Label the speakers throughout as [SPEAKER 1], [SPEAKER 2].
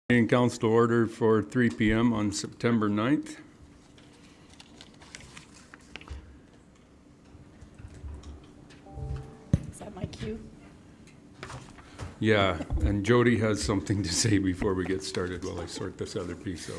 [SPEAKER 1] In council order for 3 p.m. on September 9th.
[SPEAKER 2] Is that my cue?
[SPEAKER 1] Yeah, and Jody has something to say before we get started while I sort this other piece out.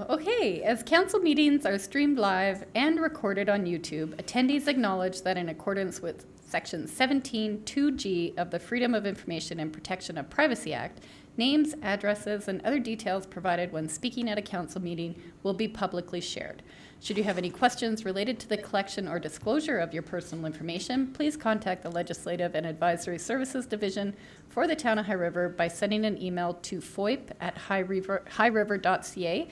[SPEAKER 2] Okay, as council meetings are streamed live and recorded on YouTube, attendees acknowledge that in accordance with Section 17(2)(g) of the Freedom of Information and Protection of Privacy Act, names, addresses, and other details provided when speaking at a council meeting will be publicly shared. Should you have any questions related to the collection or disclosure of your personal information, please contact the Legislative and Advisory Services Division for the Town of High River by sending an email to foip@highriver.ca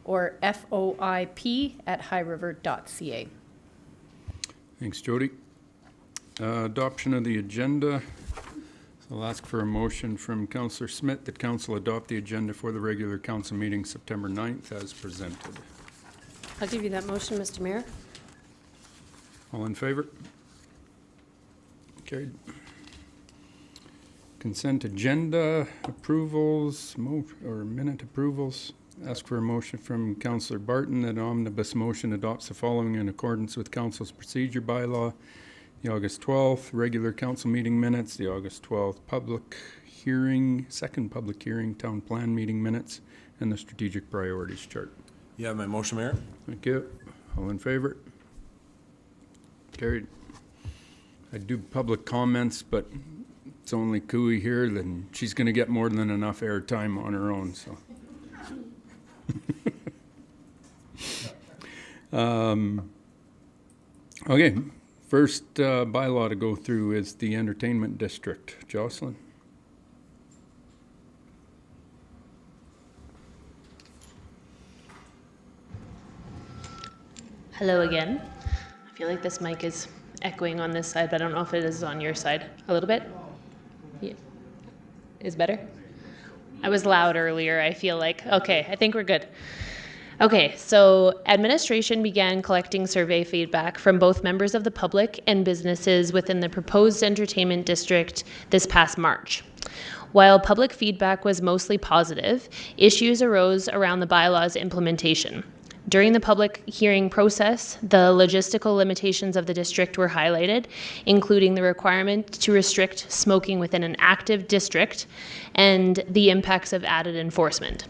[SPEAKER 2] or foip@highriver.ca.
[SPEAKER 1] Thanks, Jody. Adoption of the agenda. So I'll ask for a motion from Councillor Smith that council adopt the agenda for the regular council meeting September 9th as presented.
[SPEAKER 3] I'll give you that motion, Mr. Mayor.
[SPEAKER 1] All in favor? Carried. Consent agenda approvals, minute approvals. Ask for a motion from Councillor Barton that an omnibus motion adopts the following in accordance with council's procedure bylaw. The August 12th regular council meeting minutes, the August 12th second public hearing, town plan meeting minutes, and the strategic priorities chart.
[SPEAKER 4] You have my motion, Mayor.
[SPEAKER 1] Thank you. All in favor? Carried. I do public comments, but it's only Cooey here, then she's going to get more than enough airtime on her own. So, okay. First bylaw to go through is the entertainment district. Jocelyn?
[SPEAKER 3] Hello again. I feel like this mic is echoing on this side, but I don't know if it is on your side. A little bit? Yeah. Is better? I was loud earlier, I feel like. Okay, I think we're good. Okay, so administration began collecting survey feedback from both members of the public and businesses within the proposed entertainment district this past March. While public feedback was mostly positive, issues arose around the bylaw's implementation. During the public hearing process, the logistical limitations of the district were highlighted, including the requirement to restrict smoking within an active district and the impacts of added enforcement.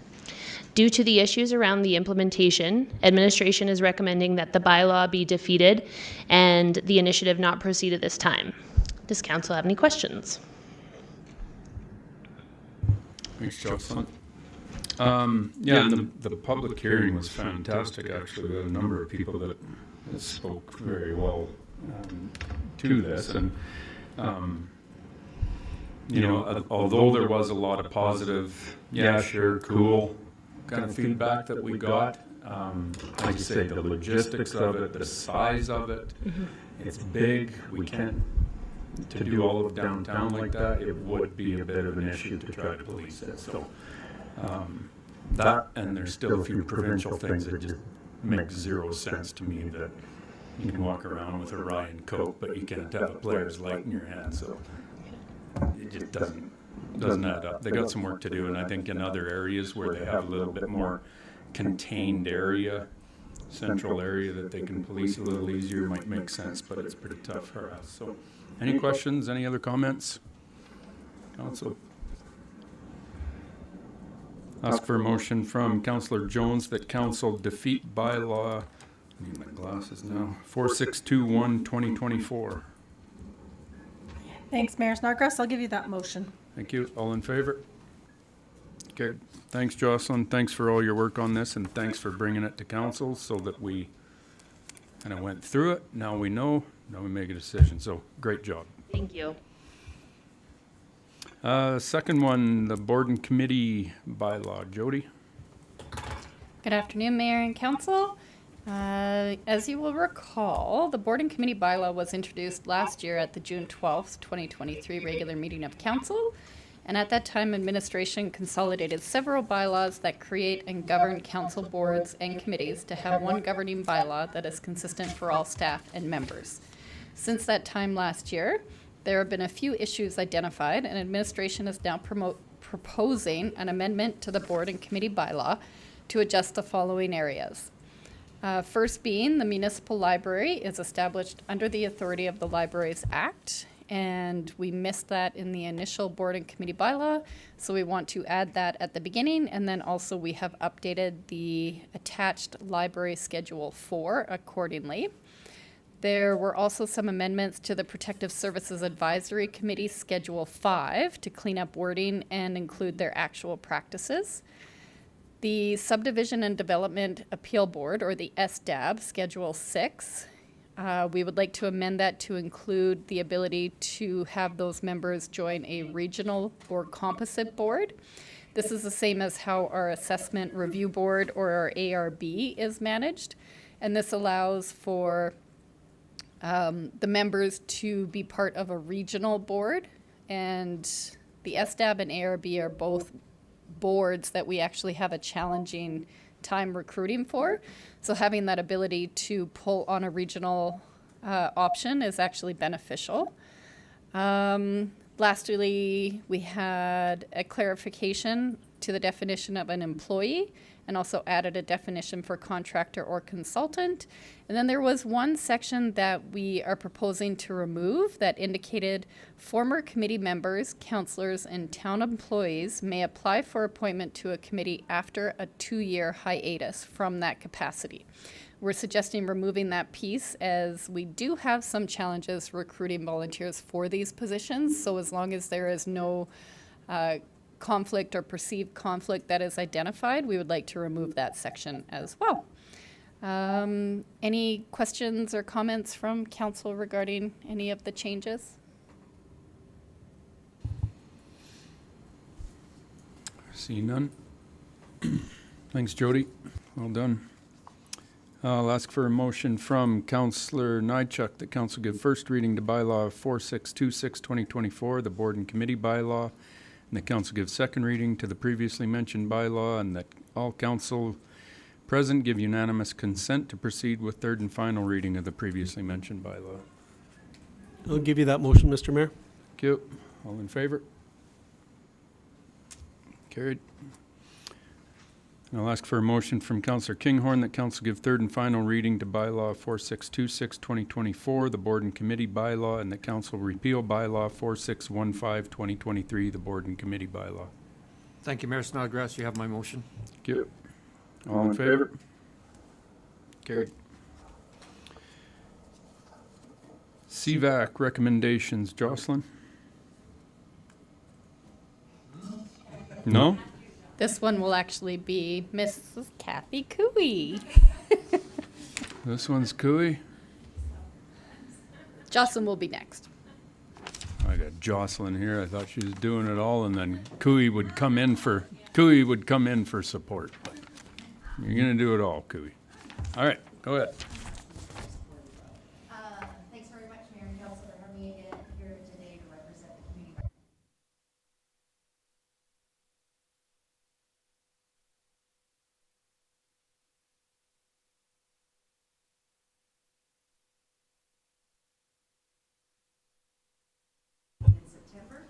[SPEAKER 3] Due to the issues around the implementation, administration is recommending that the bylaw be defeated and the initiative not proceed at this time. Does council have any questions?
[SPEAKER 1] Thanks, Jocelyn. And the public hearing was fantastic, actually. We had a number of people that spoke very well to this. And, although there was a lot of positive, yeah, sure, cool kind of feedback that we got, like you say, the logistics of it, the size of it, it's big. We can't, to do all of downtown like that, it would be a bit of an issue to try to police it. So that, and there's still a few provincial things that just make zero sense to me, that you can walk around with a rye and Coke, but you can't have a player's light in your hand. So it just doesn't add up. They got some work to do, and I think in other areas where they have a little bit more contained area, central area that they can police a little easier might make sense, but it's pretty tough for us. So any questions, any other comments? Council? Ask for a motion from Councillor Jones that council defeat bylaw, I need my glasses now, 4621-2024.
[SPEAKER 5] Thanks, Mayor Snodgrass. I'll give you that motion.
[SPEAKER 1] Thank you. All in favor? Okay. Thanks, Jocelyn. Thanks for all your work on this, and thanks for bringing it to council so that we kind of went through it. Now we know. Now we make a decision. So great job.
[SPEAKER 3] Thank you.
[SPEAKER 1] Second one, the board and committee bylaw. Jody?
[SPEAKER 2] Good afternoon, Mayor and Council. As you will recall, the board and committee bylaw was introduced last year at the June 12th, 2023 regular meeting of council. And at that time, administration consolidated several bylaws that create and govern council boards and committees to have one governing bylaw that is consistent for all staff and members. Since that time last year, there have been a few issues identified, and administration is now proposing an amendment to the board and committee bylaw to adjust the following areas. First being, the municipal library is established under the authority of the Libraries Act, and we missed that in the initial board and committee bylaw, so we want to add that at the beginning, and then also we have updated the attached library schedule 4 accordingly. There were also some amendments to the Protective Services Advisory Committee Schedule 5 to clean up wording and include their actual practices. The Subdivision and Development Appeal Board, or the SDAB, Schedule 6, we would like to amend that to include the ability to have those members join a regional or composite board. This is the same as how our Assessment Review Board, or our ARB, is managed, and this allows for the members to be part of a regional board, and the SDAB and ARB are both boards that we actually have a challenging time recruiting for. So having that ability to pull on a regional option is actually beneficial. Lastly, we had a clarification to the definition of an employee, and also added a definition for contractor or consultant. And then there was one section that we are proposing to remove that indicated former committee members, councillors, and town employees may apply for appointment to a committee after a 2-year hiatus from that capacity. We're suggesting removing that piece, as we do have some challenges recruiting volunteers for these positions. So as long as there is no conflict or perceived conflict that is identified, we would like to remove that section as well. Any questions or comments from council regarding any of the changes?
[SPEAKER 1] See none. Thanks, Jody. Well done. I'll ask for a motion from Councillor Nychuk that council give first reading to bylaw 4626-2024, the board and committee bylaw, and the council give second reading to the previously mentioned bylaw, and that all council present give unanimous consent to proceed with third and final reading of the previously mentioned bylaw.
[SPEAKER 4] I'll give you that motion, Mr. Mayor.
[SPEAKER 1] Thank you. All in favor? Carried. And I'll ask for a motion from Councillor Kinghorn that council give third and final reading to bylaw 4626-2024, the board and committee bylaw, and that council repeal bylaw 4615-2023, the board and committee bylaw.
[SPEAKER 6] Thank you, Mayor Snodgrass. You have my motion.
[SPEAKER 1] Thank you. All in favor? Carried. CVAC recommendations. Jocelyn? No?
[SPEAKER 2] This one will actually be Mrs. Kathy Cooey.
[SPEAKER 1] This one's Cooey.
[SPEAKER 2] Jocelyn will be next.
[SPEAKER 1] I got Jocelyn here. I thought she was doing it all, and then Cooey would come in for support. You're gonna do it all, Cooey. All right, go ahead.
[SPEAKER 7] Thanks very much, Mayor and Council, for having me again here today to represent the community.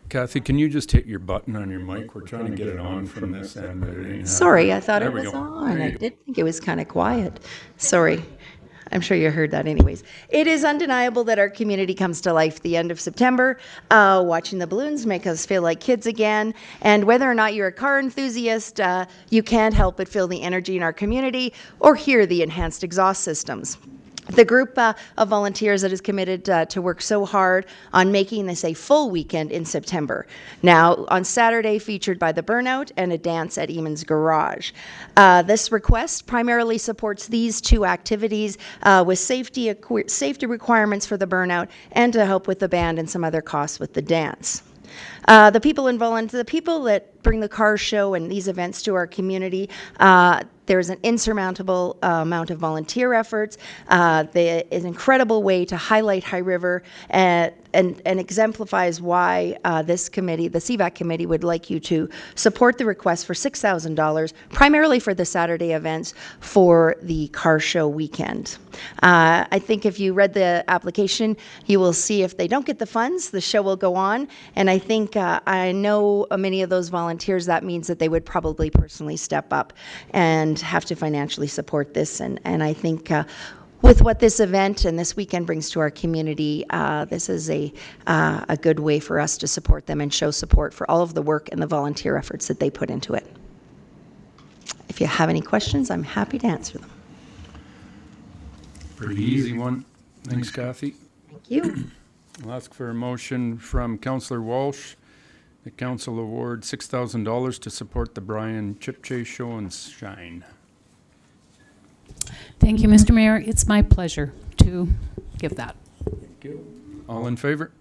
[SPEAKER 1] Kathy, can you just hit your button on your mic? We're trying to get it on from this end, but it ain't happening.
[SPEAKER 7] Sorry, I thought
[SPEAKER 1] There
[SPEAKER 7] it
[SPEAKER 1] we
[SPEAKER 7] was
[SPEAKER 1] go.
[SPEAKER 7] on.
[SPEAKER 1] There
[SPEAKER 7] I
[SPEAKER 1] you go.
[SPEAKER 7] did think it was kind of quiet. Sorry. I'm sure you heard that anyways. It is undeniable that our community comes to life the end of September. Watching the balloons make us feel like kids again. And whether or not you're a car enthusiast, you can't help but feel the energy in our community or hear the enhanced exhaust systems. The group of volunteers that is committed to work so hard on making this a full weekend in September. Now, on Saturday, featured by the Burnout and a dance at Eamon's Garage. This request primarily supports these two activities with safety requirements for the Burnout and to help with the band and some other costs with the dance. The people that bring the car show and these events to our community, there's an insurmountable amount of volunteer efforts. There is an incredible way to highlight High River and exemplifies why this committee, the CVAC committee, would like you to support the request for $6,000, primarily for the Saturday events for the car show weekend. I think if you read the application, you will see if they don't get the funds, the show will go on. And I think I know many of those volunteers, that means that they would probably personally step up and have to financially support this. And I think with what this event and this weekend brings to our community, this is a good way for us to support them and show support for all of the work and the volunteer efforts that they put into it. If you have any questions, I'm happy to answer them.
[SPEAKER 1] Pretty easy one. Thanks, Kathy.
[SPEAKER 7] Thank you.
[SPEAKER 1] I'll ask for a motion from Councillor Walsh. The council award $6,000 to support the Brian Chipche Show and Shine.
[SPEAKER 8] Thank you, Mr. Mayor. It's my pleasure to give that.
[SPEAKER 1] Thank you. All in favor?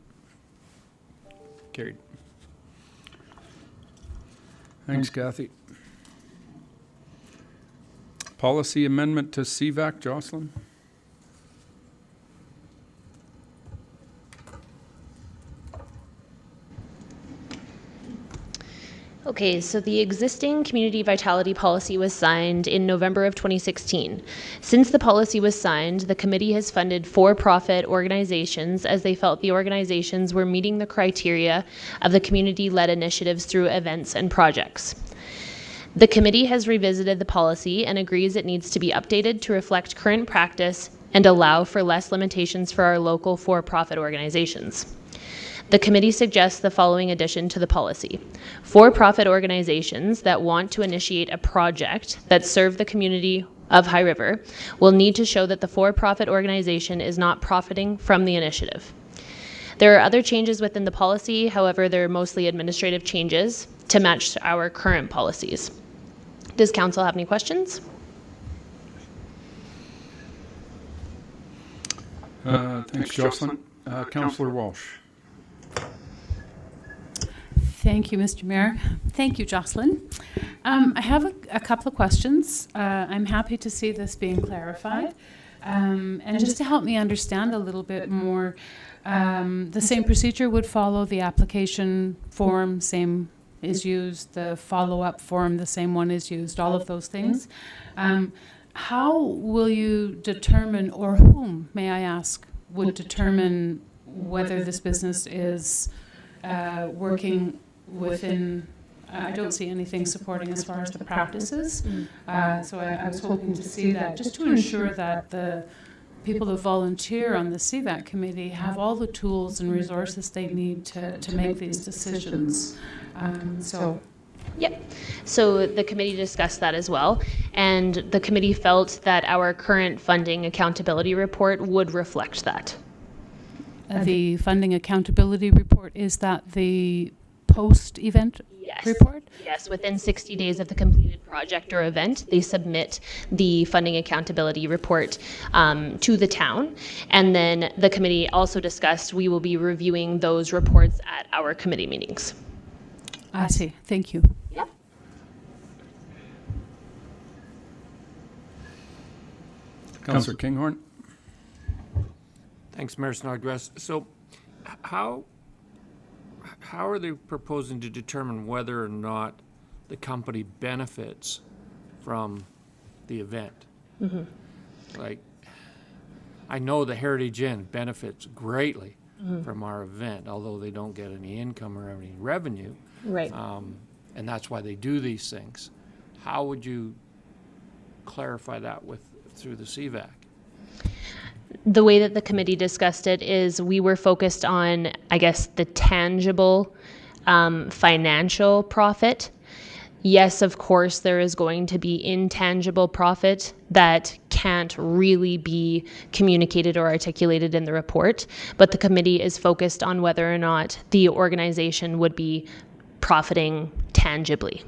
[SPEAKER 1] Carried. Thanks, Kathy. Policy amendment to CVAC, Jocelyn?
[SPEAKER 3] Okay, so the existing community vitality policy was signed in November of 2016. Since the policy was signed, the committee has funded for-profit organizations as they felt the organizations were meeting the criteria of the community-led initiatives through events and projects. The committee has revisited the policy and agrees it needs to be updated to reflect current practice and allow for less limitations for our local for-profit organizations. The committee suggests the following addition to the policy. For-profit organizations that want to initiate a project that serve the community of High River will need to show that the for-profit organization is not profiting from the initiative. There are other changes within the policy, however, they're mostly administrative changes to match our current policies. Does council have any questions?
[SPEAKER 1] Thanks, Jocelyn. Councillor Walsh.
[SPEAKER 8] Thank you, Mr. Mayor. Thank you, Jocelyn. I have a couple of questions. I'm happy to see this being clarified. And just to help me understand a little bit more, the same procedure would follow, the application form, same is used, the follow-up form, the same one is used, all of those things. How will you determine, or whom, may I ask, would determine whether this business is working within, I don't see anything supporting as far as the practices. So I was hoping to see that, just to ensure that the people that volunteer on the CVAC committee have all the tools and resources they need to make these decisions.
[SPEAKER 3] Yep. So the committee discussed that as well, and the committee felt that our current funding accountability report would reflect that.
[SPEAKER 8] The funding accountability report, is that the post-event
[SPEAKER 3] Yes.
[SPEAKER 8] report?
[SPEAKER 3] Yes, within 60 days of the completed project or event, they submit the funding accountability report to the town. And then the committee also discussed we will be reviewing those reports at our committee meetings.
[SPEAKER 8] I see. Thank you.
[SPEAKER 3] Yeah.
[SPEAKER 1] Councillor Kinghorn.
[SPEAKER 6] Thanks, Mayor Snodgrass. So how are they proposing to determine whether or not the company benefits from the event? Like, I know the Heritage Inn benefits greatly from our event, although they don't get any income or any revenue.
[SPEAKER 3] Right.
[SPEAKER 6] And that's why they do these things. How would you clarify that through the CVAC?
[SPEAKER 3] The way that the committee discussed it is we were focused on, I guess, the tangible financial profit. Yes, of course, there is going to be intangible profit that can't really be communicated or articulated in the report, but the committee is focused on whether or not the organization would be profiting tangibly.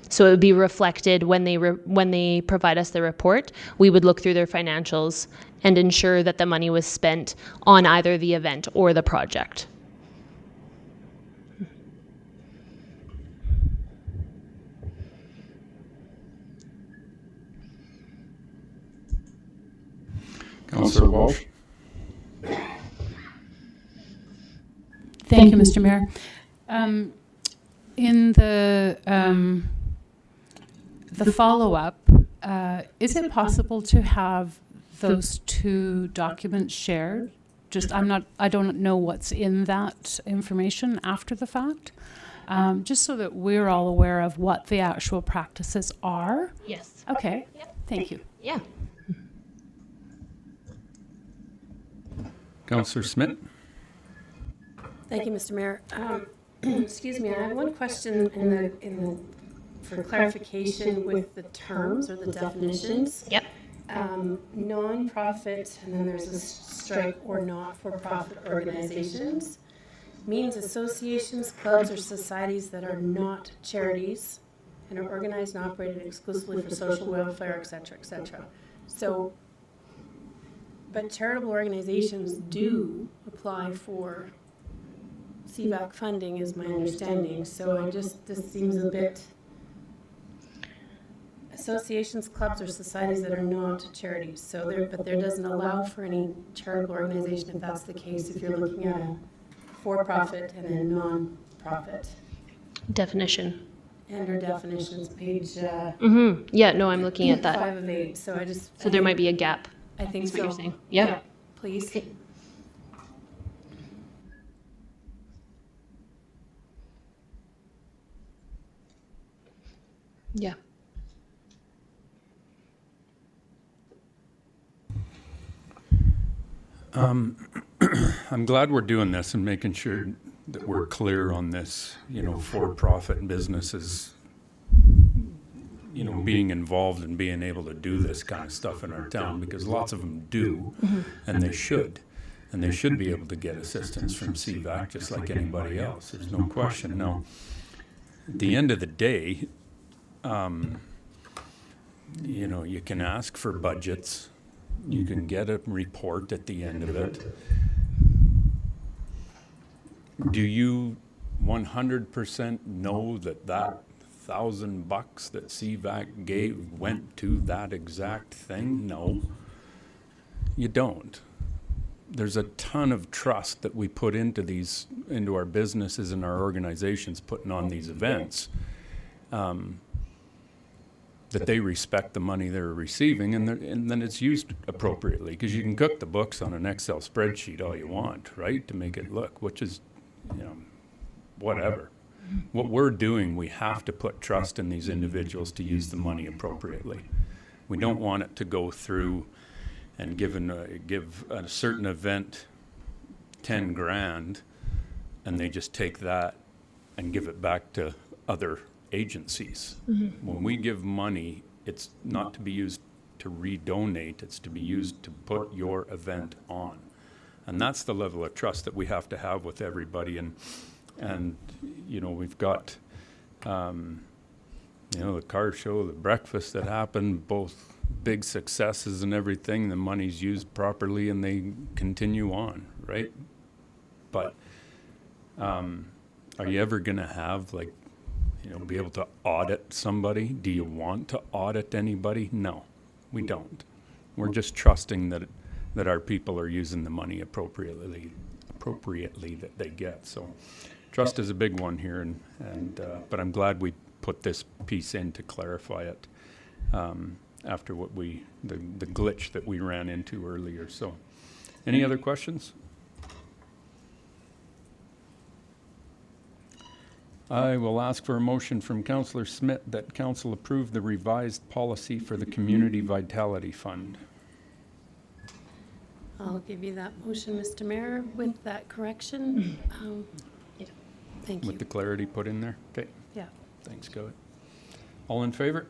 [SPEAKER 3] So it would be reflected when they provide us the report. We would look through their financials and ensure that the money was spent on either the event or the project.
[SPEAKER 1] Councillor Walsh.
[SPEAKER 8] Thank you, Mr. Mayor. In the follow-up, is it possible to have those two documents shared I don't know what's in that information after the fact. Just so that we're all aware of what the actual practices are.
[SPEAKER 3] Yes.
[SPEAKER 8] Okay.
[SPEAKER 3] Yep.
[SPEAKER 8] Thank you.
[SPEAKER 3] Yeah.
[SPEAKER 1] Councillor Smith?
[SPEAKER 5] Thank you, Mr. Mayor. Excuse me, I have one question for clarification with the terms or the definitions.
[SPEAKER 3] Yep.
[SPEAKER 5] Non-profit, and then there's a strike, or not-for-profit organizations, means associations, clubs, or societies that are not charities and are organized and operated exclusively for social welfare, et cetera, et cetera. So, but charitable organizations do apply for CVAC funding, is my understanding. So this seems a bit, associations, clubs, or societies that are not charities. So but there doesn't allow for any charitable organization if that's the case, if you're looking at a for-profit and then non-profit.
[SPEAKER 3] Definition.
[SPEAKER 5] Under definitions, page
[SPEAKER 3] Yeah, no, I'm looking at that.
[SPEAKER 5] 5 of 8. So
[SPEAKER 3] So there might be a gap.
[SPEAKER 5] I think
[SPEAKER 3] Is
[SPEAKER 5] so.
[SPEAKER 3] what you're saying. Yeah.
[SPEAKER 5] Please.
[SPEAKER 3] Okay. Yeah.
[SPEAKER 1] I'm glad we're doing this and making sure that we're clear on this, for-profit businesses, being involved and being able to do this kind of stuff in our town, because lots of them do, and they should. And they should be able to get assistance from CVAC just like anybody else. There's no question. Now, at the end of the day, you can ask for budgets. You can get a report at the end of it. Do you 100% know that $1,000 that CVAC gave went to that exact thing? No, you don't. There's a ton of trust that we put into our businesses and our organizations putting on these events. That they respect the money they're receiving, and then it's used appropriately, because you can cook the books on an Excel spreadsheet all you want, right, to make it look, which is, whatever. What we're doing, we have to put trust in these individuals to use the money appropriately. We don't want it to go through and give a certain event 10 grand, and they just take that and give it back to other agencies. When we give money, it's not to be used to redonate, it's to be used to put your event on. And that's the level of trust that we have to have with everybody. And we've got, the car show, the breakfast that happened, both big successes and everything. The money's used properly and they continue on, right? But are you ever going to have, be able to audit somebody? Do you want to audit anybody? No, we don't. We're just trusting that our people are using the money appropriately that they get. So trust is a big one here, but I'm glad we put this piece in to clarify it after the glitch that we ran into earlier. So any other questions? I will ask for a motion from Councillor Smith that Council approve the revised policy for the Community Vitality Fund.
[SPEAKER 5] I'll give you that motion, Mr. Mayor, with that correction. Thank you.
[SPEAKER 1] With the clarity put in there? Okay.
[SPEAKER 5] Yeah.
[SPEAKER 1] Thanks, Kevin. All in favor?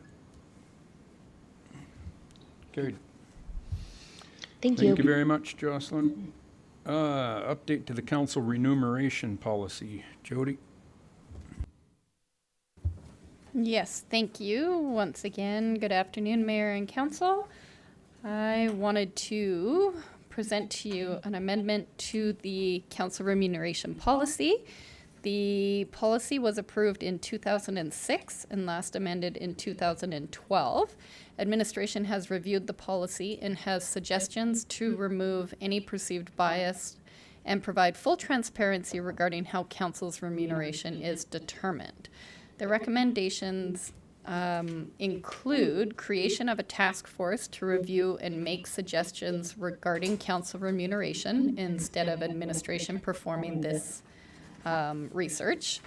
[SPEAKER 1] Carried.
[SPEAKER 3] Thank you.
[SPEAKER 1] Thank you very much, Jocelyn. Update to the council remuneration policy. Jody?
[SPEAKER 2] Yes, thank you. Once again, good afternoon, Mayor and Council. I wanted to present to you an amendment to the council remuneration policy. The policy was approved in 2006 and last amended in 2012. Administration has reviewed the policy and has suggestions to remove any perceived bias and provide full transparency regarding how council's remuneration is determined. The recommendations include creation of a task force to review and make suggestions regarding council remuneration instead of administration performing this research.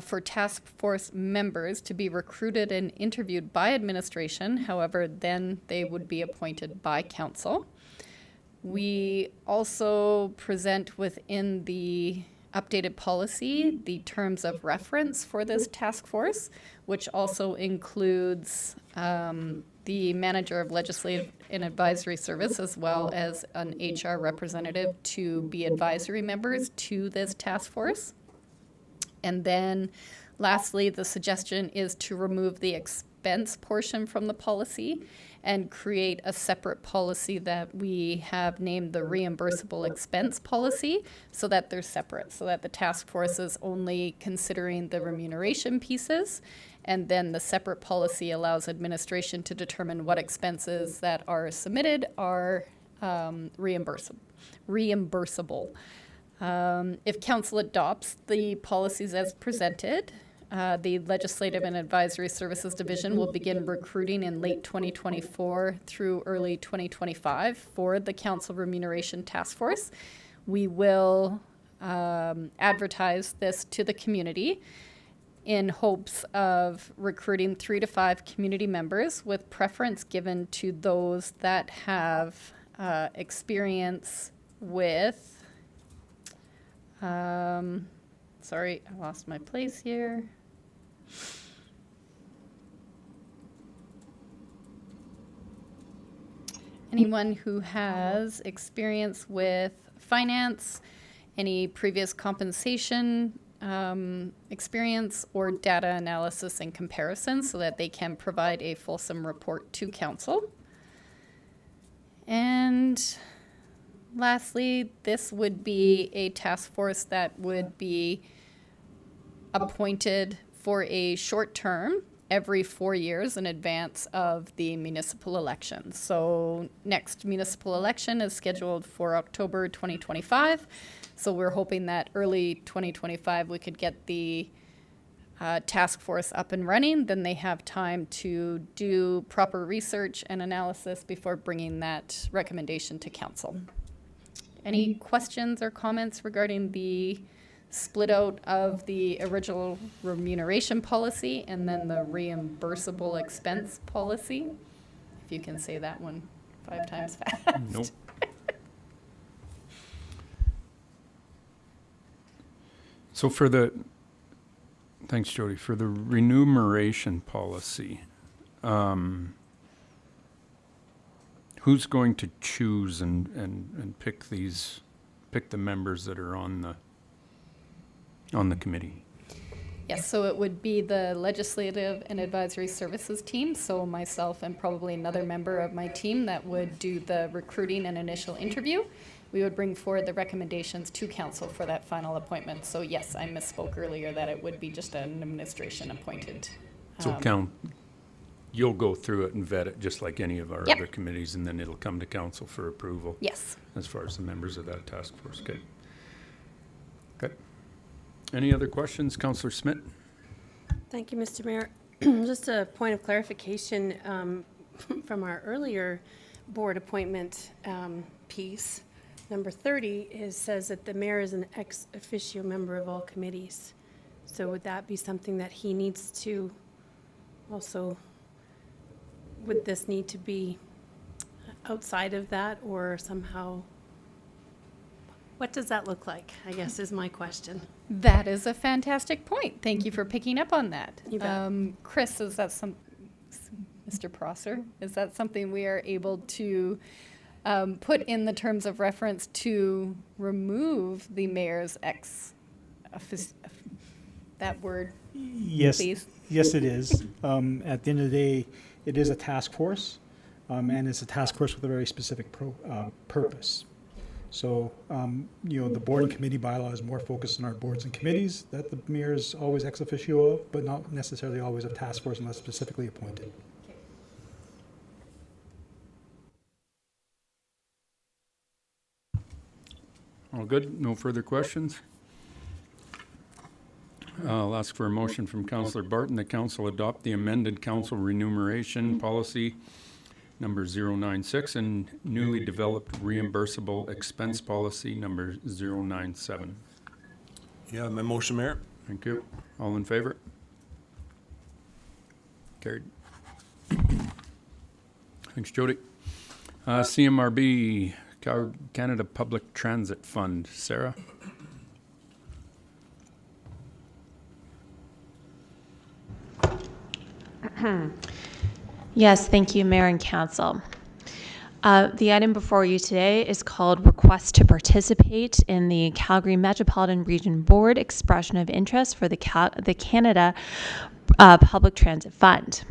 [SPEAKER 2] For task force members to be recruited and interviewed by administration, however, then they would be appointed by council. We also present within the updated policy the terms of reference for this task force, which also includes the manager of legislative and advisory service as well as an HR representative to be advisory members to this task force. And then lastly, the suggestion is to remove the expense portion from the policy and create a separate policy that we have named the reimbursable expense policy, so that they're separate, so that the task force is only considering the remuneration pieces, and then the separate policy allows administration to determine what expenses that are submitted are reimbursable. If council adopts the policies as presented, the Legislative and Advisory Services Division will begin recruiting in late 2024 through early 2025 for the Council Remuneration Task Force. We will advertise this to the community in hopes of recruiting 3 to 5 community members, with preference given to those that have experience with, sorry, I lost my place here. Anyone who has experience with finance, any previous compensation experience, or data analysis and comparison, so that they can provide a fulsome report to council. And lastly, this would be a task force that would be appointed for a short term every 4 years in advance of the municipal election. So next municipal election is scheduled for October 2025. So we're hoping that early 2025 we could get the task force up and running. Then they have time to do proper research and analysis before bringing that recommendation to council. Any questions or comments regarding the split out of the original remuneration policy and then the reimbursable expense policy? If you can say that one 5 times fast.
[SPEAKER 1] Nope. So thanks, Jody, for the remuneration policy, who's going to choose and pick the members that are on the committee?
[SPEAKER 2] Yes, so it would be the Legislative and Advisory Services team, so myself and probably another member of my team that would do the recruiting and initial interview. We would bring forward the recommendations to council for that final appointment. So yes, I misspoke earlier that it would be just an administration appointed.
[SPEAKER 1] So you'll go through it and vet it just like any of our
[SPEAKER 2] Yep.
[SPEAKER 1] other committees, and then it'll come to council for approval.
[SPEAKER 2] Yes.
[SPEAKER 1] As far as the members of that task force. Okay. Okay. Any other questions, Councillor Smith?
[SPEAKER 5] Thank you, Mr. Mayor. Just a point of clarification from our earlier board appointment piece. Number 30 says that the mayor is an ex officio member of all committees. So would that be something that he needs to also, would this need to be outside of that, or somehow, what does that look like, I guess is my question.
[SPEAKER 2] That is a fantastic point. Thank you for picking up on that.
[SPEAKER 5] You bet.
[SPEAKER 2] Chris, is that Mr. Prosser, is that something we are able to put in the terms of reference to remove the mayor's that word,
[SPEAKER 9] Yes,
[SPEAKER 2] please?
[SPEAKER 9] yes, it is. At the end of the day, it is a task force, and it's a task force with a very specific purpose. So, the board and committee bylaw is more focused on our boards and committees that the mayor is always ex officio of, but not necessarily always a task force unless specifically appointed.
[SPEAKER 1] All good? No further questions? I'll ask for a motion from Councillor Barton that council adopt the amended council remuneration policy number 096 and newly developed reimbursable expense policy number 097.
[SPEAKER 10] Yeah, my motion, Mayor.
[SPEAKER 1] Thank you. All in favor? Carried. Thanks, Jody. CMRB, Canada Public Transit Fund. Sarah?
[SPEAKER 3] Yes, thank you, Mayor and Council. The item before you today is called Request to Participate in the Calgary Metropolitan Region Board Expression of Interest for the Canada Public Transit Fund.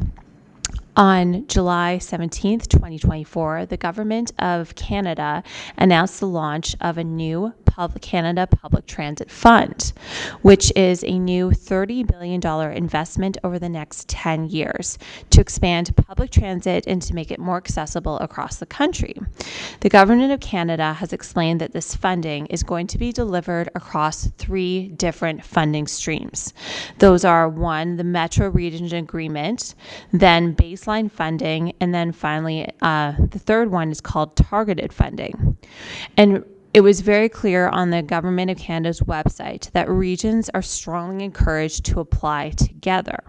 [SPEAKER 3] On July 17th, 2024, the Government of Canada announced the launch of a new Canada Public Transit Fund, which is a new $30 billion investment over the next 10 years to expand public transit and to make it more accessible across the country. The Government of Canada has explained that this funding is going to be delivered across 3 different funding streams. Those are 1, the Metro Region Agreement, then baseline funding, and then finally the third one is called targeted funding. And it was very clear on the Government of Canada's website that regions are strongly encouraged to apply together.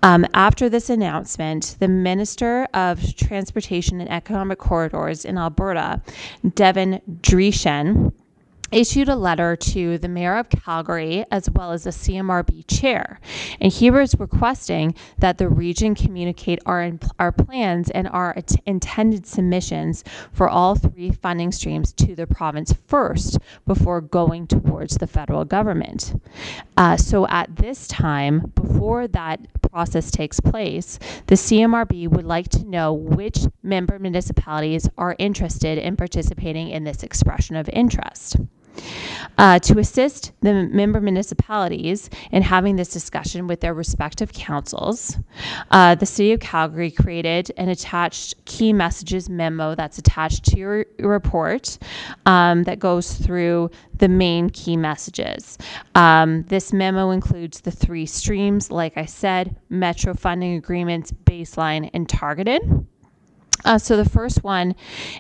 [SPEAKER 3] After this announcement, the Minister of Transportation and Economic Corridors in Alberta, Devin Dreeshen, issued a letter to the Mayor of Calgary as well as the CMRB chair, and he was requesting that the region communicate our plans and our intended submissions for all 3 funding streams to the province first before going towards the federal government. So at this time, before that process takes place, the CMRB would like to know which member municipalities are interested in participating in this expression of interest. To assist the member municipalities in having this discussion with their respective councils, the City of Calgary created an attached key messages memo that's attached to your report that goes through the main key messages. This memo includes the 3 streams, like I said, Metro funding agreements, baseline, and targeted. So the first one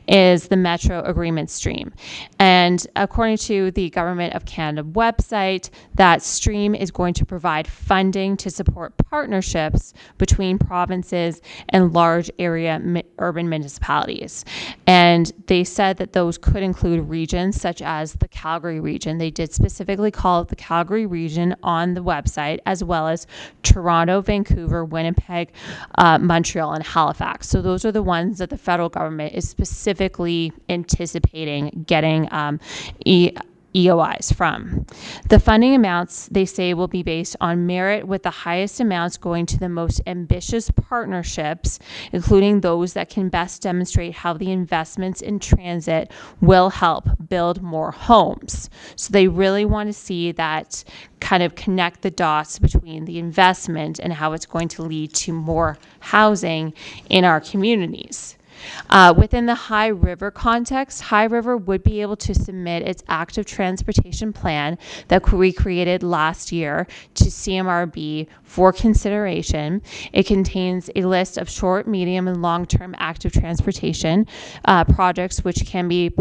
[SPEAKER 3] is the Metro Agreement stream. And according to the Government of Canada website, that stream is going to provide funding to support partnerships between provinces and large area urban municipalities. And they said that those could include regions such as the Calgary region. They did specifically call it the Calgary region on the website, as well as Toronto, Vancouver, Winnipeg, Montreal, and Halifax. So those are the ones that the federal government is specifically anticipating getting EOIs from. The funding amounts, they say, will be based on merit, with the highest amounts going to the most ambitious partnerships, including those that can best demonstrate how the investments in transit will help build more homes. So they really want to see that kind of connect the dots between the investment and how it's going to lead to more housing in our communities. Within the High River context, High River would be able to submit its active transportation plan that we created last year to CMRB for consideration. It contains a list of short, medium, and long-term active transportation projects which can be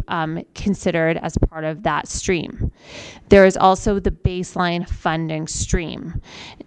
[SPEAKER 3] considered as part of that stream. There is also the baseline funding stream.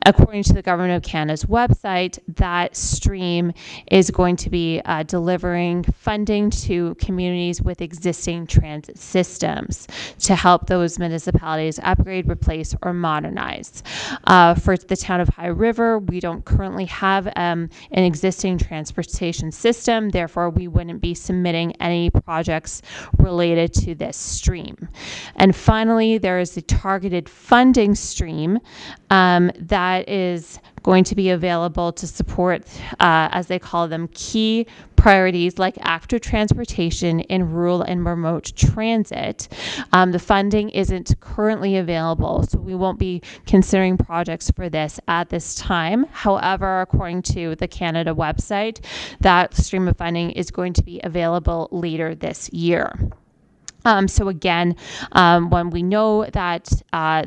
[SPEAKER 3] According to the Government of Canada's website, that stream is going to be delivering funding to communities with existing transit systems to help those municipalities upgrade, replace, or modernize. For the town of High River, we don't currently have an existing transportation system, therefore we wouldn't be submitting any projects related to this stream. And finally, there is the targeted funding stream that is going to be available to support, as they call them, key priorities like active transportation in rural and remote transit. The funding isn't currently available, so we won't be considering projects for this at this time. However, according to the Canada website, that stream of funding is going to be available later this year.
[SPEAKER 11] So again, when we know that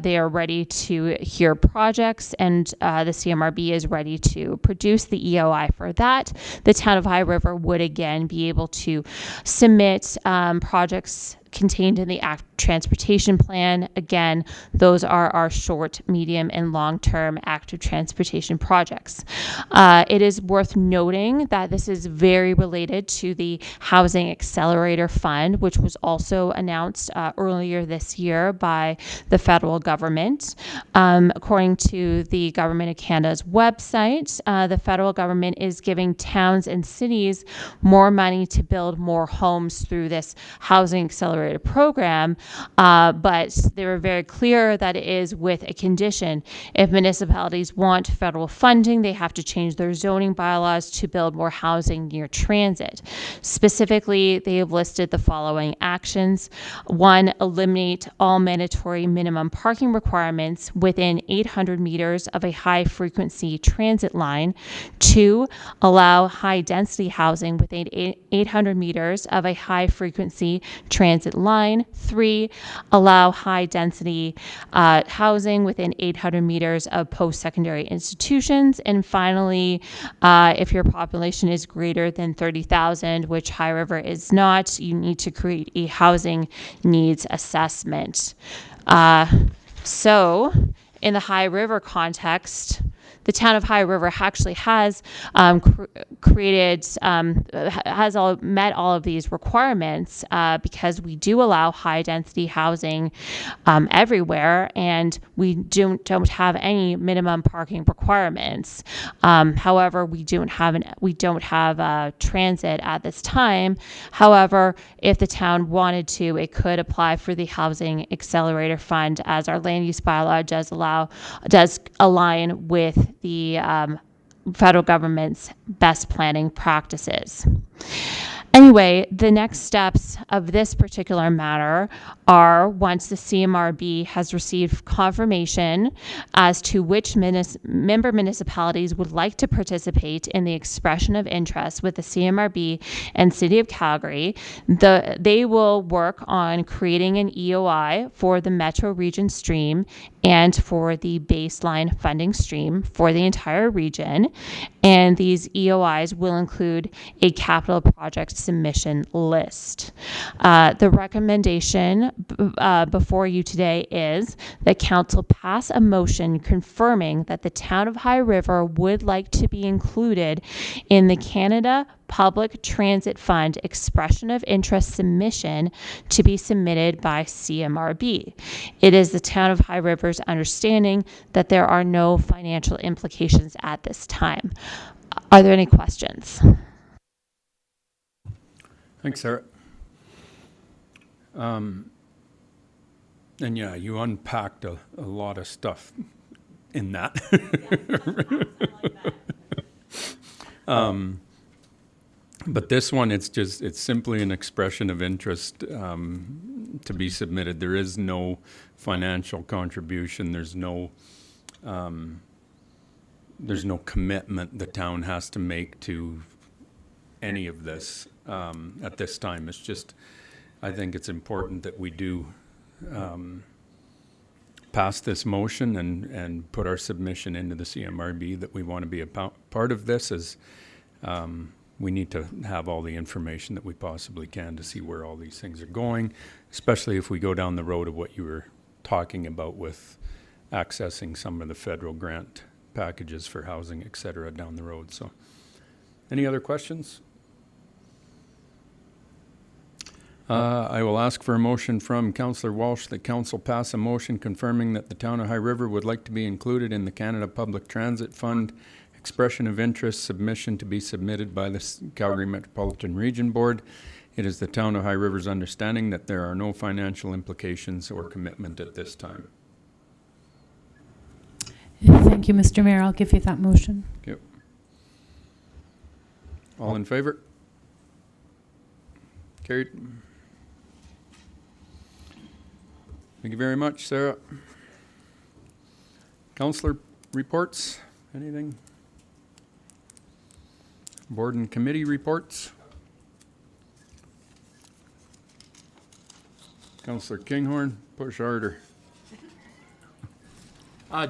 [SPEAKER 11] they are ready to hear projects and the CMRB is ready to produce the EOI for that, the town of High River would again be able to submit projects contained in the transportation plan. Again, those are our short, medium, and long-term active transportation projects. It is worth noting that this is very related to the Housing Accelerator Fund, which was also announced earlier this year by the federal government. According to the Government of Canada's website, the federal government is giving towns and cities more money to build more homes through this Housing Accelerator program, but they were very clear that it is with a condition. If municipalities want federal funding, they have to change their zoning bylaws to build more housing near transit. Specifically, they have listed the following actions. 1, eliminate all mandatory minimum parking requirements within 800 meters of a high-frequency transit line. 2, allow high-density housing within 800 meters of a high-frequency transit line. 3, allow high-density housing within 800 meters of post-secondary institutions. And finally, if your population is greater than 30,000, which High River is not, you need to create a housing needs assessment. So, in the High River context, the town of High River actually has met all of these requirements because we do allow high density housing everywhere, and we don't have any minimum parking requirements. However, we don't have transit at this time. However, if the town wanted to, it could apply for the Housing Accelerator Fund, as our land use bylaw does align with the federal government's best planning practices. Anyway, the next steps of this particular matter are, once the CMRB has received confirmation as to which member municipalities would like to participate in the expression of interest with the CMRB and City of Calgary, they will work on creating an EOI for the Metro Region stream and for the baseline funding stream for the entire region. And these EOIs will include a capital project submission list. The recommendation before you today is that Council pass a motion confirming that the town of High River would like to be included in the Canada Public Transit Fund expression of interest submission to be submitted by CMRB. It is the town of High River's understanding that there are no financial implications at this time. Are there any questions?
[SPEAKER 1] Thanks, Sarah. And yeah, you unpacked a lot of stuff in that. But this one, it's simply an expression of interest to be submitted. There is no financial contribution. There's no commitment the town has to make to any of this at this time. It's just, I think it's important that we do pass this motion and put our submission into the CMRB that we want to be a part of this. As we need to have all the information that we possibly can to see where all these things are going, especially if we go down the road of what you were talking about with accessing some of the federal grant packages for housing, et cetera, down the road. So, any other questions? I will ask for a motion from Councillor Walsh that Council pass a motion confirming that the town of High River would like to be included in the Canada Public Transit Fund expression of interest submission to be submitted by the Calgary Metropolitan Region Board. It is the town of High River's understanding that there are no financial implications or commitment at this time.
[SPEAKER 8] Thank you, Mr. Mayor. I'll give you that motion.
[SPEAKER 1] Yep. All in favor? Carried. Thank you very much, Sarah. Councillor reports, anything? Board and committee reports? Councillor Kinghorn, push harder.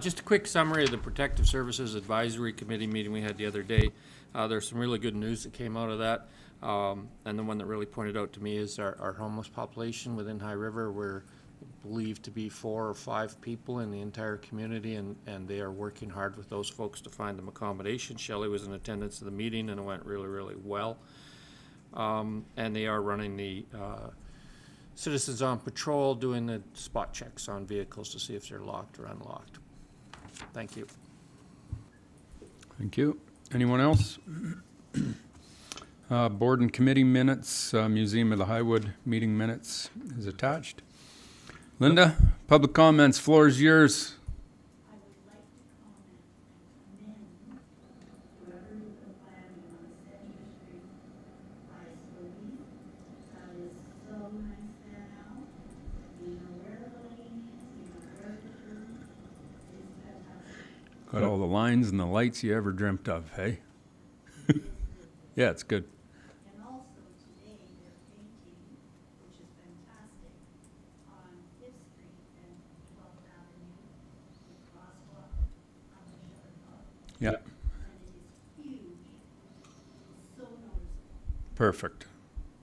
[SPEAKER 6] Just a quick summary of the Protective Services Advisory Committee meeting we had the other day. There's some really good news that came out of that. And the one that really pointed out to me is our homeless population within High River. We're believed to be 4 or 5 people in the entire community, and they are working hard with those folks to find them accommodation. Shelley was in attendance of the meeting, and it went really, really well. And they are running the citizens on patrol, doing the spot checks on vehicles to see if they're locked or unlocked. Thank you.
[SPEAKER 1] Thank you. Anyone else? Board and committee minutes, Museum of the Highwood meeting minutes is attached. Linda, public comments, floor is yours.
[SPEAKER 12] I would like to comment and commend whoever is planning on Central Street by Slowly. That is so nice there now. You know where the lane is, you know where the turn is. It's fantastic.
[SPEAKER 1] Got all the lines and the lights you ever dreamt of, hey? Yeah, it's good.
[SPEAKER 12] And also today they're painting, which is fantastic, on 5th Street and 12th Avenue, the crosswalk on the shuttlecock.
[SPEAKER 1] Yeah,
[SPEAKER 12] And it is huge. It's so noticeable.
[SPEAKER 1] perfect.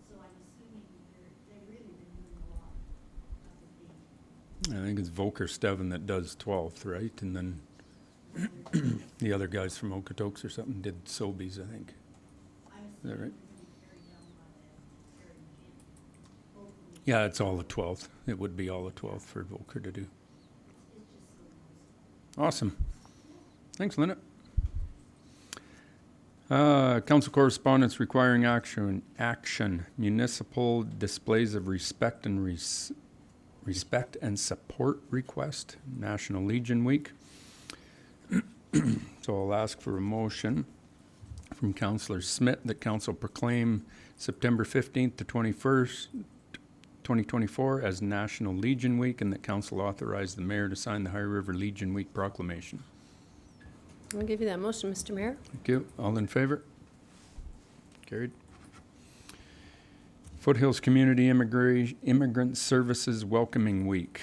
[SPEAKER 12] So I'm assuming they've really been doing a lot of the painting.
[SPEAKER 1] I think it's Volker Steven that does 12th, right? And then the other guys from Okotoks or something did Sobeys, I think. Is that right? Yeah, it's all the 12th. It would be all the 12th for Volker to do. Awesome. Thanks, Linda. Council correspondence requiring action. Municipal displays of respect and support request. National Legion Week. So I'll ask for a motion from Councillor Smith that Council proclaim September 15th to 21st, 2024 as National Legion Week, and that Council authorize the Mayor to sign the High River Legion Week proclamation.
[SPEAKER 5] I'll give you that motion, Mr. Mayor.
[SPEAKER 1] Thank you. All in favor? Carried. Foothills Community Immigrant Services Welcoming Week.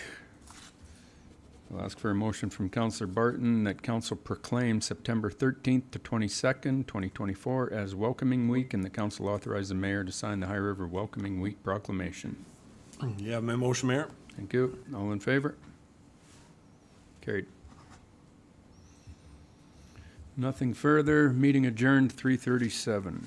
[SPEAKER 1] I'll ask for a motion from Councillor Barton that Council proclaim September 13th to 22nd, 2024 as Welcoming Week, and the Council authorize the Mayor to sign the High River Welcoming Week proclamation.
[SPEAKER 10] You have my motion, Mayor?
[SPEAKER 1] Thank you. All in favor? Carried. Nothing further. Meeting adjourned 3:37.